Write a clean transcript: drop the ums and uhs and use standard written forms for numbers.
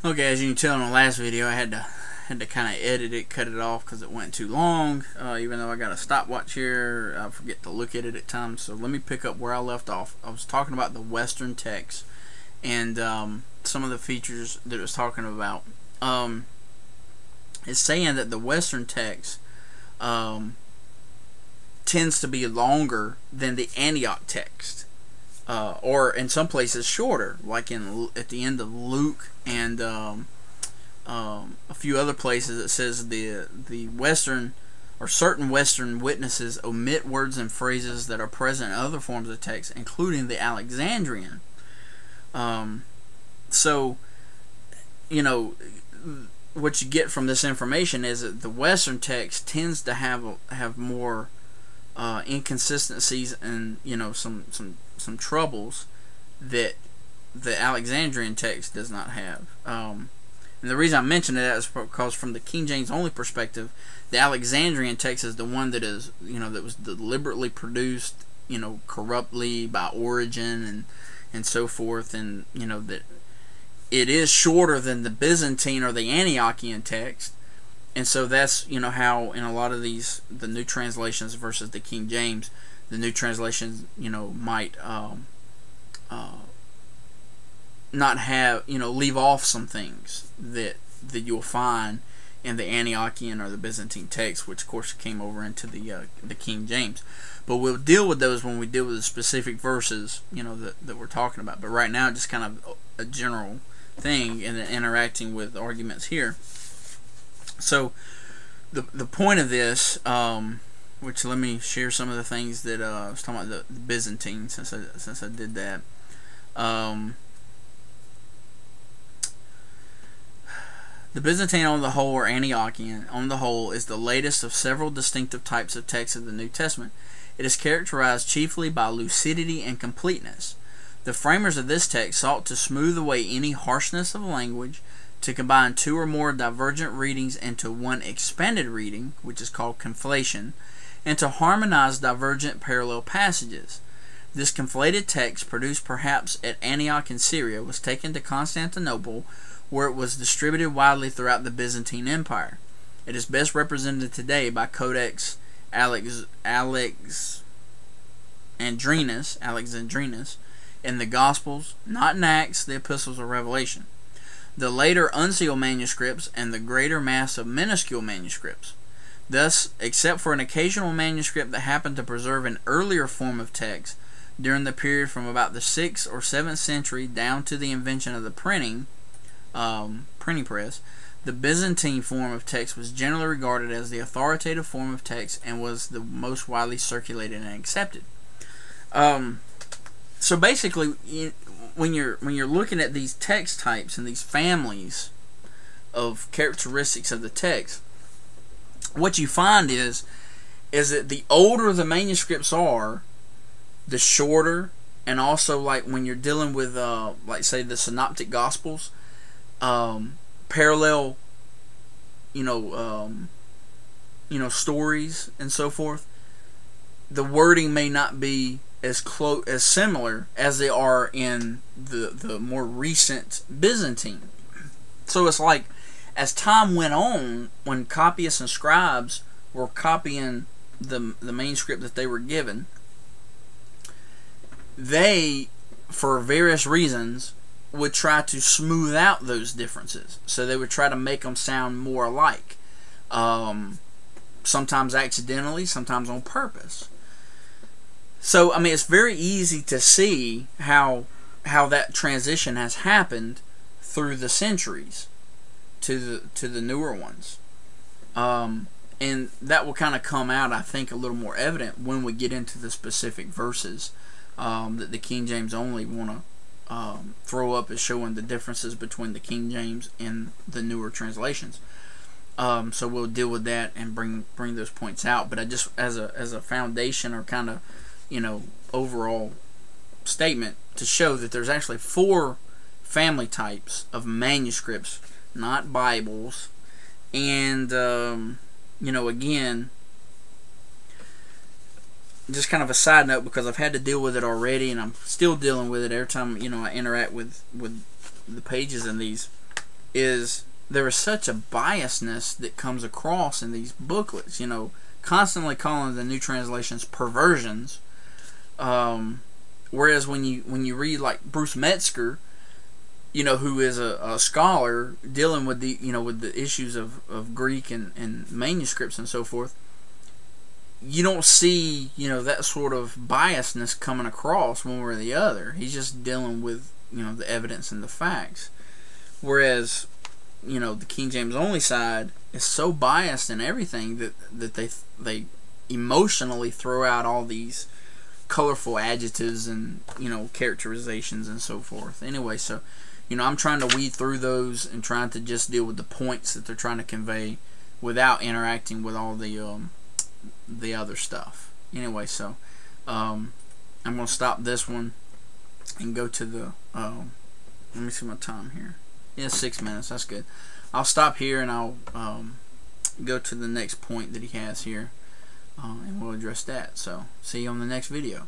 Okay, as you can tell in the last video, I had to kind of edit it, cut it off because it went too long. Even though I got a stopwatch here, I forget to look at it at times. So let me pick up where I left off. I was talking about the Western text and some of the features that it was talking about. It's saying that the Western text tends to be longer than the Antioch text. Or in some places shorter, like at the end of Luke and a few other places. It says the Western or certain Western witnesses omit words and phrases that are present in other forms of text, including the Alexandrian. So, you know, what you get from this information is that the Western text tends to have more inconsistencies and, you know, some troubles that the Alexandrian text does not have. And the reason I mention that is because from the King James only perspective, the Alexandrian text is the one that is, you know, that was deliberately produced, you know, corruptly by Origen and so forth, and, you know, that it is shorter than the Byzantine or the Antiochian text. And so that's, you know, how in a lot of these, the new translations versus the King James, the new translations, you know, might not have, you know, leave off some things that you'll find in the Antiochian or the Byzantine text, which of course came over into the King James. But we'll deal with those when we deal with the specific verses, you know, that we're talking about. But right now, just kind of a general thing and interacting with arguments here. So the point of this, which let me share some of the things that I was talking about the Byzantine, since I did that. The Byzantine on the whole, or Antiochian on the whole, is the latest of several distinctive types of texts of the New Testament. It is characterized chiefly by lucidity and completeness. The framers of this text sought to smooth away any harshness of language, to combine two or more divergent readings into one expanded reading, which is called conflation, and to harmonize divergent parallel passages. This conflated text, produced perhaps at Antioch in Syria, was taken to Constantinople, where it was distributed widely throughout the Byzantine Empire. It is best represented today by Codex Alexandrinus in the Gospels, not in Acts, the Epistles, or Revelation. The later unsealed manuscripts and the greater mass of minuscule manuscripts. Thus, except for an occasional manuscript that happened to preserve an earlier form of text during the period from about the 6th or 7th century down to the invention of the printing press, the Byzantine form of text was generally regarded as the authoritative form of text and was the most widely circulated and accepted. So basically, when you're looking at these text types and these families of characteristics of the text, what you find is that the older the manuscripts are, the shorter, and also, like when you're dealing with like say the Synoptic Gospels, parallel, stories and so forth, the wording may not be as similar as they are in the more recent Byzantine. So it's like, as time went on, when copyists and scribes were copying the manuscript that they were given, they, for various reasons, would try to smooth out those differences. So they would try to make them sound more alike. Sometimes accidentally, sometimes on purpose. So, I mean, it's very easy to see how that transition has happened through the centuries to the newer ones. And that will kind of come out, I think, a little more evident when we get into the specific verses that the King James only want to throw up as showing the differences between the King James and the newer translations. So we'll deal with that and bring those points out. But I just, as a foundation or kind of, overall statement, to show that there's actually 4 family types of manuscripts, not Bibles. And again, just kind of a side note, because I've had to deal with it already, and I'm still dealing with it every time I interact with the pages in these, is there is such a biasness that comes across in these booklets, you know, constantly calling the new translations perversions. Whereas when you read like Bruce Metzger, you know, who is a scholar dealing with the, you know, with the issues of Greek and manuscripts and so forth, you don't see, you know, that sort of biasness coming across one way or the other. He's just dealing with, you know, the evidence and the facts. Whereas, you know, the King James only side is so biased in everything that they emotionally throw out all these colorful adjectives and, you know, characterizations and so forth. Anyway, so, you know, I'm trying to weed through those and trying to just deal with the points that they're trying to convey without interacting with all the other stuff. Anyway, so I'm gonna stop this one and go to the let me see my time here. Yeah, 6 minutes. That's good. I'll stop here and I'll go to the next point that he has here, and we'll address that. So see you on the next video.